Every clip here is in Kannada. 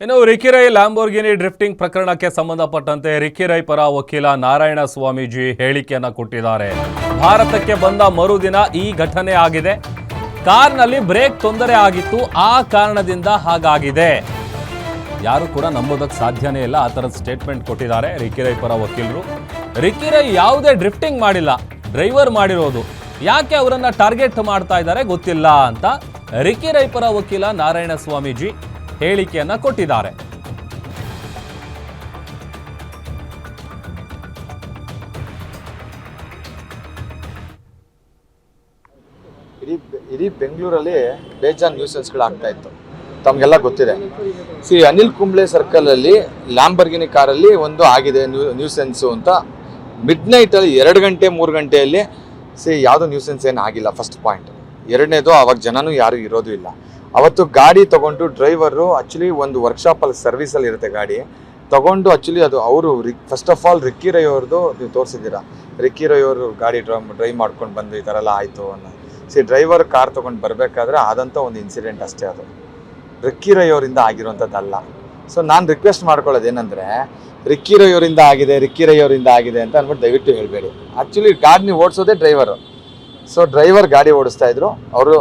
ಇನ್ನು ರಿಕ್ಕಿ ರೈ ಲ್ಯಾಂಬೋರ್ಗಿನಿ ಡ್ರಿಫ್ಟಿಂಗ್ ಪ್ರಕರಣಕ್ಕೆ ಸಂಬಂಧಪಟ್ಟಂತೆ ರಿಕ್ಕಿ ರೈ ಪರ ವಕೀಲ ನಾರಾಯಣ ಸ್ವಾಮೀಜಿ ಹೇಳಿಕೆಯನ್ನು ಕೊಟ್ಟಿದ್ದಾರೆ. ಭಾರತಕ್ಕೆ ಬಂದ ಮರುದಿನ ಈ ಘಟನೆ ಆಗಿದೆ. ಕಾರ್ನಲ್ಲಿ ಬ್ರೇಕ್ ತೊಂದರೆ ಆಗಿತ್ತು, ಆ ಕಾರಣದಿಂದ ಹಾಗಾಗಿದೆ. ಯಾರು ಕೂಡ ನಂಬೋದಕ್ಕೆ ಸಾಧ್ಯನೇ ಇಲ್ಲ. ಆ ಥರದ ಸ್ಟೇಟ್ಮೆಂಟ್ ಕೊಟ್ಟಿದ್ದಾರೆ ರಿಕ್ಕಿ ರೈ ಪರ ವಕೀಲರು. ರಿಕ್ಕಿ ರೈ ಯಾವುದೇ ಡ್ರಿಫ್ಟಿಂಗ್ ಮಾಡಿಲ್ಲ, ಡ್ರೈವರ್ ಮಾಡಿರೋದು. ಯಾಕೆ ಅವರನ್ನ ಟಾರ್ಗೆಟ್ ಮಾಡ್ತಾ ಇದ್ದಾರೆ ಗೊತ್ತಿಲ್ಲ ಅಂತ ರಿಕ್ಕಿ ರೈ ಪರ ವಕೀಲ ನಾರಾಯಣ ಸ್ವಾಮೀಜಿ ಹೇಳಿಕೆಯನ್ನ ಕೊಟ್ಟಿದ್ದಾರೆ. ಇಡೀ ಬೆಂಗಳೂರಲ್ಲಿ ಬೇಜಾನ್ ನ್ಯೂಸೆನ್ಸ್ಗಳು ಆಗ್ತಾ ಇತ್ತು, ತಮಗೆಲ್ಲ ಗೊತ್ತಿದೆ. ಅನಿಲ್ ಕುಂಬ್ಳೆ ಸರ್ಕಲ್ ಅಲ್ಲಿ ಲ್ಯಾಂಬರ್ಗಿನಿ ಕಾರಲ್ಲಿ ಒಂದು ಆಗಿದೆ ನ್ಯೂಸೆನ್ಸು ಅಂತ. ಮಿಡ್ ನೈಟಲ್ಲಿ 2 ಗಂಟೆ 3 ಗಂಟೆಯಲ್ಲಿ ಯಾವುದೋ ನ್ಯೂಸೆನ್ಸ್ ಏನು ಆಗಿಲ್ಲ. First point. ಎರಡನೇದು, ಅವಾಗ ಜನನೂ ಯಾರು ಇರೋದು ಇಲ್ಲ. ಅವತ್ತು ಗಾಡಿ ತಗೊಂಡು ಡ್ರೈವರು ಆ್ಯಕ್ಚುಲಿ ಒಂದು ವರ್ಕ್ಶಾಪಲ್ಲಿ ಸರ್ವಿಸಲ್ಲಿ ಇರುತ್ತೆ ಗಾಡಿ ತಗೊಂಡು. ಆ್ಯಕ್ಚುಲಿ ಅದು ಅವರು first of all Ricky Rai ಅವ್ರದ್ದು ನೀವು ತೋರಿಸಿದ್ದೀರಾ. ರಿಕ್ಕಿ ರೈ ಅವರು ಗಾಡಿ ಡ್ರೈವ್ ಮಾಡ್ಕೊಂಡು ಬಂದು ಈ ಥರ ಎಲ್ಲ ಆಯಿತು ಅನ್ನೋ. ಡ್ರೈವರ್ ಕಾರ್ ತೊಗೊಂಡು ಬರಬೇಕಾದ್ರೆ ಆದಂಥ ಒಂದು ಇನ್ಸಿಡೆಂಟ್ ಅಷ್ಟೇ ಅದು, ರಿಕ್ಕಿ ರೈ ಅವರಿಂದ ಆಗಿರುವಂಥದ್ದಲ್ಲ. ನಾನು ರಿಕ್ವೆಸ್ಟ್ ಮಾಡ್ಕೊಳ್ಳೋದು ಏನಂದರೆ, ರಿಕ್ಕಿ ರೈ ಅವರಿಂದ ಆಗಿದೆ, ರಿಕ್ಕಿ ರೈ ಅವರಿಂದ ಆಗಿದೆ ಅಂತ ಅಂದ್ಬಿಟ್ಟು ದಯವಿಟ್ಟು ಹೇಳಬೇಡಿ. ಆ್ಯಕ್ಚುಲಿ ಗಾಡಿನ ಓಡಿಸೋದೇ ಡ್ರೈವರು. ಡ್ರೈವರ್ ಗಾಡಿ ಓಡಿಸ್ತಾ ಇದ್ರು ಅವರು.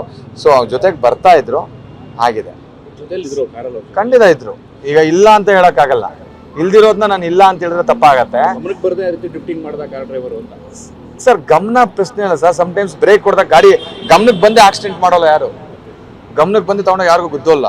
ಅವ್ರ ಜೊತೆಗೆ ಬರ್ತಾ ಇದ್ರು, ಆಗಿದೆ. ಖಂಡಿತ ಇದ್ರು. ಈಗ ಇಲ್ಲ ಅಂತ ಹೇಳೋಕ್ಕಾಗಲ್ಲ. ಇಲ್ದಿರೋದನ್ನ ನಾನು ಇಲ್ಲ ಅಂತ ಹೇಳಿದ್ರೆ ತಪ್ಪಾಗತ್ತೆ. ಸರ್, ಗಮನ ಪ್ರಶ್ನೆ ಅಲ್ಲ ಸರ್. ಸಮ್ಟೈಮ್ಸ್ ಬ್ರೇಕ್ ಹೊಡೆದಾಗ ಗಾಡಿ ಗಮನಕ್ಕೆ ಬಂದೇ ಆಕ್ಸಿಡೆಂಟ್ ಮಾಡೋಲ್ಲ ಯಾರು. ಗಮನಕ್ಕೆ ಬಂದು ತಗೊಂಡಾಗ ಯಾರಿಗೂ ಗೊತ್ತೋಲ್ಲ.